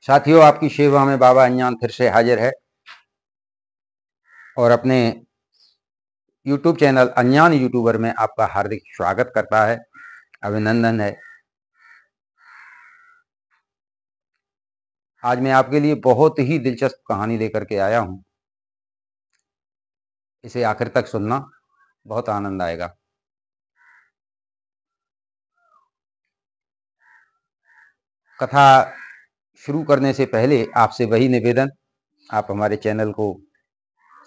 साथियों, आपकी सेवा में बाबा अज्ञान फिर से हाजिर है और अपने YouTube चैनल अज्ञान यूट्यूबर में आपका हार्दिक स्वागत करता है, अभिनंदन है। आज मैं आपके लिए बहुत ही दिलचस्प कहानी लेकर के आया हूं। इसे आखिर तक सुनना, बहुत आनंद आएगा। कथा शुरू करने से पहले आपसे वही निवेदन, आप हमारे चैनल को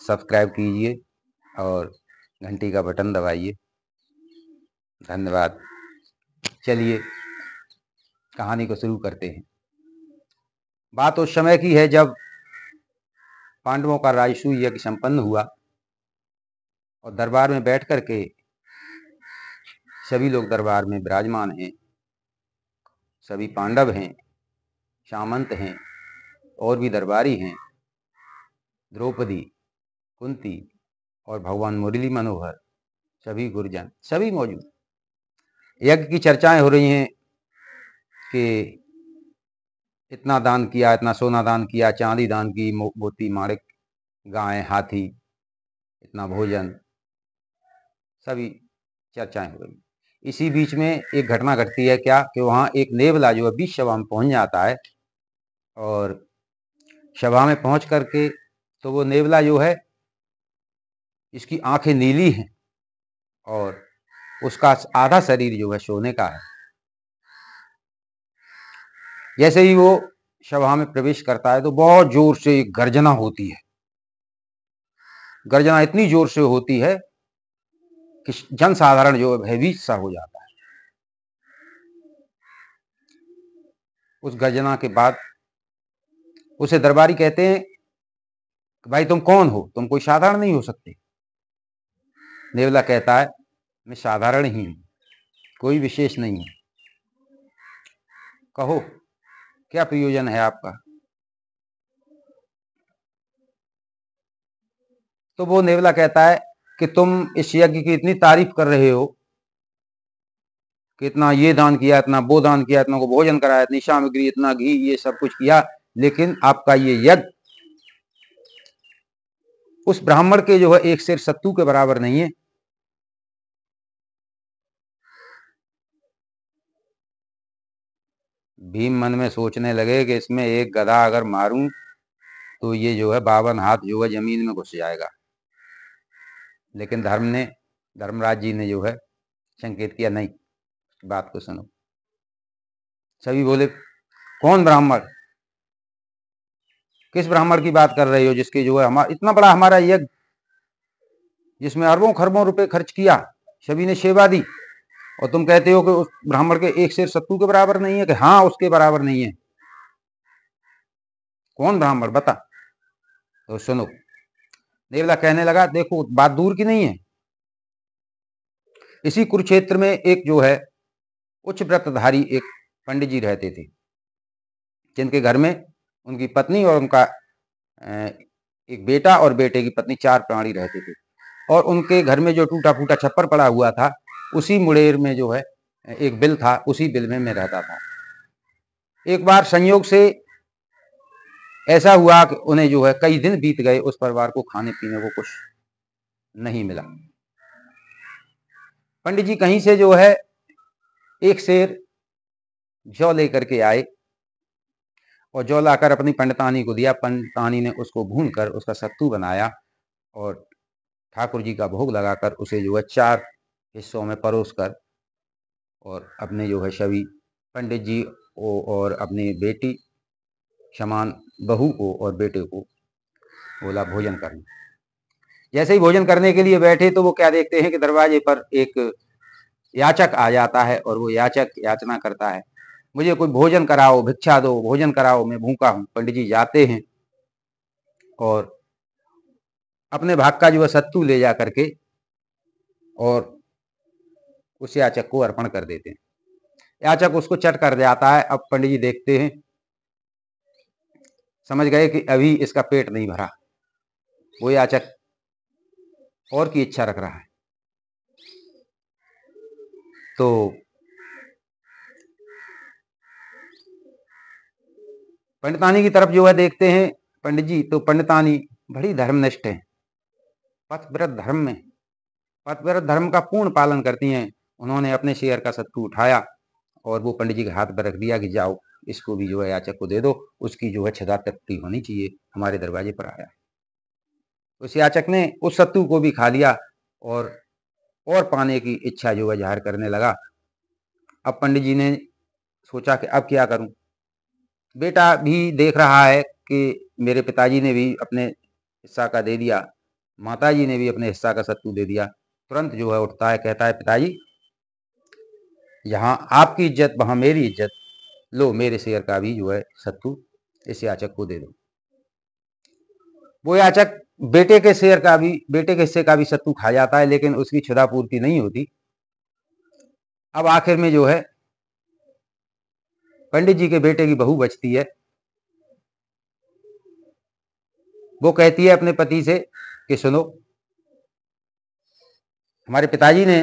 सब्सक्राइब कीजिए और घंटी का बटन दबाइए। धन्यवाद। चलिए कहानी को शुरू करते हैं। बात उस समय की है जब पांडवों का राजसूय यज्ञ संपन्न हुआ और दरबार में बैठ करके सभी लोग दरबार में विराजमान हैं। सभी पांडव हैं, सामंत हैं और भी दरबारी हैं। द्रौपदी, कुंती और भगवान मुरली मनोहर, सभी गुरुजन, सभी मौजूद। यज्ञ की चर्चाएं हो रही हैं कि इतना दान किया, इतना सोना दान किया, चांदी दान की, मोती माणिक, गाय, हाथी, इतना भोजन, सभी चर्चाएं हो रही। इसी बीच में एक घटना घटती है क्या कि वहां एक नेवला जो है बीच सभा में पहुंच जाता है और सभा में पहुंच करके तो वो नेवला जो है, इसकी आंखें नीली हैं और उसका आधा शरीर जो है सोने का है। जैसे ही वो सभा में प्रवेश करता है तो बहुत जोर से एक गर्जना होती है। गर्जना इतनी जोर से होती है कि जनसाधारण जो है भयभीत सा हो जाता है। उस गर्जना के बाद उसे दरबारी कहते हैं, भाई तुम कौन हो, तुम कोई साधारण नहीं हो सकते। नेवला कहता है, मैं साधारण ही हूं, कोई विशेष नहीं हूं, कहो क्या प्रयोजन है आपका। तो वो नेवला कहता है कि तुम इस यज्ञ की इतनी तारीफ कर रहे हो कि इतना ये दान किया, इतना वो दान किया, इतना को भोजन कराया, इतनी सामग्री, इतना घी, ये सब कुछ किया, लेकिन आपका ये यज्ञ उस ब्राह्मण के जो है एक सिर सत्तू के बराबर नहीं है। भीम मन में सोचने लगे कि इसमें एक गधा अगर मारूं तो ये जो है 52 हाथ जो है जमीन में घुस जाएगा। लेकिन धर्मराज जी ने जो है संकेत किया, नहीं, बात को सुनो। सभी बोले, कौन ब्राह्मण, किस ब्राह्मण की बात कर रहे हो जिसके जो है हमारा इतना बड़ा हमारा यज्ञ, जिसमें अरबों खरबों रुपए खर्च किया, सभी ने सेवा दी, और तुम कहते हो कि उस ब्राह्मण के एक सिर सत्तू के बराबर नहीं है। कि हाँ, उसके बराबर नहीं है। कौन ब्राह्मण, बता। तो सुनो, नेवला कहने लगा, देखो बात दूर की नहीं है। इसी कुरुक्षेत्र में एक जो है उच्च व्रतधारी एक पंडित जी रहते थे, जिनके घर में उनकी पत्नी और उनका एक बेटा और बेटे की पत्नी, 4 प्राणी रहते थे। और उनके घर में जो टूटा फूटा छप्पर पड़ा हुआ था, उसी मुड़ेर में जो है एक बिल था, उसी बिल में मैं रहता था। एक बार संयोग से ऐसा हुआ कि उन्हें जो है कई दिन बीत गए, उस परिवार को खाने पीने को कुछ नहीं मिला। पंडित जी कहीं से जो है एक सेर जौ लेकर के आए और जौ लाकर अपनी पंडितानी को दिया। पंडितानी ने उसको भून कर उसका सत्तू बनाया और ठाकुर जी का भोग लगाकर उसे जो है 4 हिस्सों में परोस कर और अपने जो है सभी पंडित जी और अपनी बेटी समान बहू को और बेटे को बोला भोजन करना। जैसे ही भोजन करने के लिए बैठे तो वो क्या देखते हैं कि दरवाजे पर एक याचक आ जाता है और वो याचक याचना करता है, मुझे कोई भोजन कराओ, भिक्षा दो, भोजन कराओ, मैं भूखा हूं। पंडित जी जाते हैं और अपने भाग का जो है सत्तू ले जा करके और उस याचक को अर्पण कर देते हैं। याचक उसको चट कर जाता है। अब पंडित जी देखते हैं, समझ गए कि अभी इसका पेट नहीं भरा। वो याचक और की इच्छा रख रहा है। तो पंडितानी की तरफ जो है देखते हैं पंडित जी, तो पंडितानी बड़ी धर्मनिष्ठ है, पथव्रत धर्म में, पथव्रत धर्म का पूर्ण पालन करती हैं। उन्होंने अपने शेयर का सत्तू उठाया और वो पंडित जी के हाथ पर रख दिया कि जाओ इसको भी जो है याचक को दे दो, उसकी जो है क्षदा तृप्ति होनी चाहिए, हमारे दरवाजे पर आया। उस याचक ने उस सत्तू को भी खा लिया और पाने की इच्छा जो है जाहिर करने लगा। अब पंडित जी ने सोचा कि अब क्या करूं, बेटा भी देख रहा है कि मेरे पिताजी ने भी अपने हिस्सा का दे दिया, माताजी ने भी अपने हिस्सा का सत्तू दे दिया। तुरंत जो है उठता है, कहता है पिताजी यहाँ आपकी इज्जत वहां मेरी इज्जत, लो मेरे शेयर का भी जो है सत्तू इस याचक को दे दो। वो याचक बेटे के शेयर का भी, बेटे के हिस्से का भी सत्तू खा जाता है, लेकिन उसकी क्षुधा पूर्ति नहीं होती। अब आखिर में जो है पंडित जी के बेटे की बहू बचती है। वो कहती है अपने पति से कि सुनो, हमारे पिताजी ने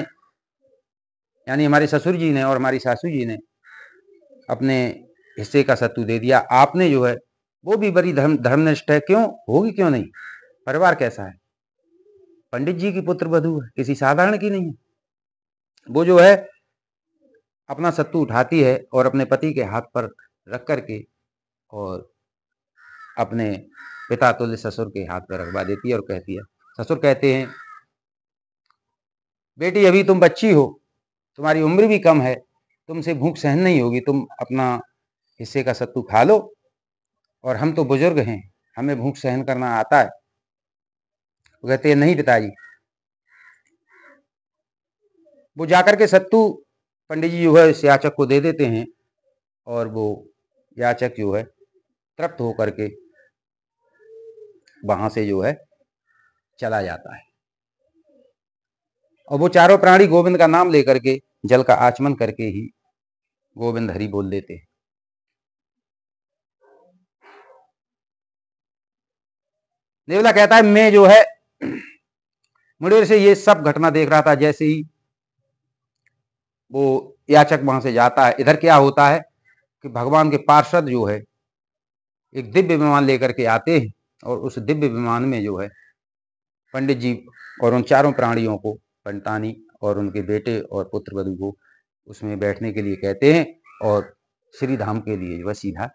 यानी हमारे ससुर जी ने और हमारी सासू जी ने अपने हिस्से का सत्तू दे दिया, आपने जो है वो भी बड़ी धर्मनिष्ठ है, क्यों होगी, क्यों नहीं, परिवार कैसा है, पंडित जी की पुत्र वधू है, किसी साधारण की नहीं है। वो जो है अपना सत्तू उठाती है और अपने पति के हाथ पर रख करके और अपने पिता तुल्य ससुर के हाथ पर रखवा देती है और कहती है, ससुर कहते हैं बेटी अभी तुम बच्ची हो, तुम्हारी उम्र भी कम है, तुमसे भूख सहन नहीं होगी, तुम अपना हिस्से का सत्तू खा लो, और हम तो बुजुर्ग हैं, हमें भूख सहन करना आता है। वो कहते हैं नहीं पिताजी। वो जाकर के सत्तू पंडित जी जो है इस याचक को दे देते हैं और वो याचक जो है तृप्त होकर के वहां से जो है चला जाता है। और वो चारों प्राणी गोविंद का नाम लेकर के जल का आचमन करके ही गोविंद हरि बोल देते हैं। नेवला कहता है मैं जो है मुड़ेर से ये सब घटना देख रहा था। जैसे ही वो याचक वहां से जाता है, इधर क्या होता है कि भगवान के पार्षद जो है एक दिव्य विमान लेकर के आते हैं और उस दिव्य विमान में जो है पंडित जी और उन चारों प्राणियों को, पंडितानी और उनके बेटे और पुत्र वधू को उसमें बैठने के लिए कहते हैं और श्री धाम के लिए वह सीधा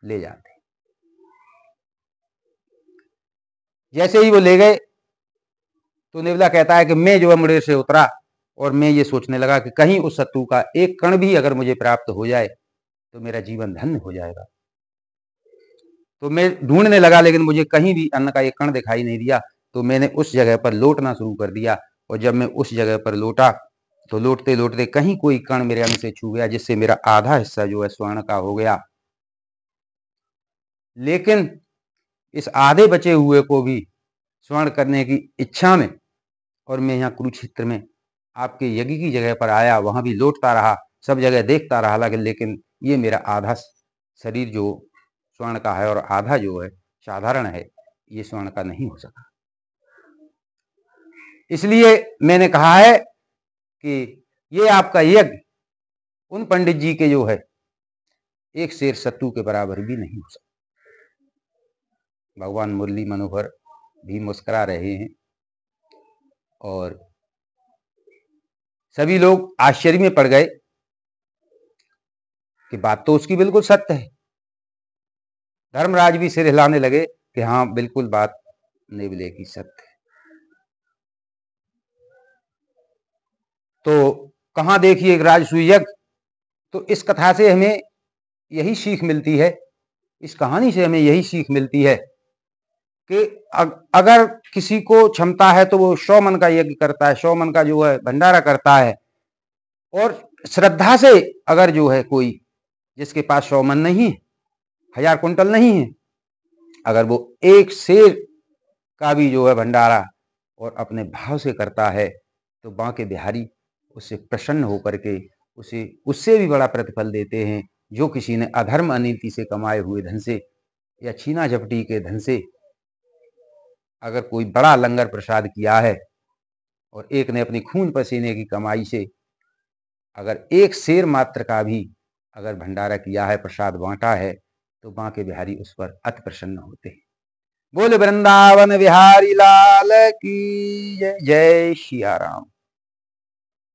ले जाते हैं। जैसे ही वो ले गए तो नेवला कहता है कि मैं जो है मुड़ेर से उतरा और मैं ये सोचने लगा कि कहीं उस सत्तू का एक कण भी अगर मुझे प्राप्त हो जाए तो मेरा जीवन धन्य हो जाएगा। तो मैं ढूंढने लगा, लेकिन मुझे कहीं भी अन्न का एक कण दिखाई नहीं दिया। तो मैंने उस जगह पर लौटना शुरू कर दिया और जब मैं उस जगह पर लौटा तो लौटते लौटते कहीं कोई कण मेरे अंग से छू गया, जिससे मेरा आधा हिस्सा जो है स्वर्ण का हो गया। लेकिन इस आधे बचे हुए को भी स्वर्ण करने की इच्छा में और मैं यहाँ कुरुक्षेत्र में आपके यज्ञ की जगह पर आया, वहां भी लौटता रहा, सब जगह देखता रहा, लेकिन ये मेरा आधा शरीर जो स्वर्ण का है और आधा जो है साधारण है, ये स्वर्ण का नहीं हो सका। इसलिए मैंने कहा है कि ये आपका यज्ञ उन पंडित जी के जो है एक शेर सत्तू के बराबर भी नहीं हो सकता। भगवान मुरली मनोहर भी मुस्कुरा रहे हैं और सभी लोग आश्चर्य में पड़ गए कि बात तो उसकी बिल्कुल सत्य है। धर्मराज भी सिर हिलाने लगे कि हाँ बिल्कुल बात नेवले की सत्य है। तो कहां देखिए एक राजसूय यज्ञ। तो इस कथा से हमें यही सीख मिलती है, इस कहानी से हमें यही सीख मिलती है कि अगर किसी को क्षमता है तो वो 100 मन का यज्ञ करता है, 100 मन का जो है भंडारा करता है। और श्रद्धा से अगर जो है कोई जिसके पास 100 मन नहीं, 1000 कुंटल नहीं है, अगर वो एक शेर का भी जो है भंडारा और अपने भाव से करता है तो बांके बिहारी उससे प्रसन्न होकर के उसे उससे भी बड़ा प्रतिफल देते हैं। जो किसी ने अधर्म अनीति से कमाए हुए धन से या छीना झपटी के धन से अगर कोई बड़ा लंगर प्रसाद किया है और एक ने अपनी खून पसीने की कमाई से अगर एक शेर मात्र का भी अगर भंडारा किया है, प्रसाद बांटा है, तो बांके बिहारी उस पर अति प्रसन्न होते हैं। बोले वृंदावन बिहारी लाल की जय। जय सिया राम।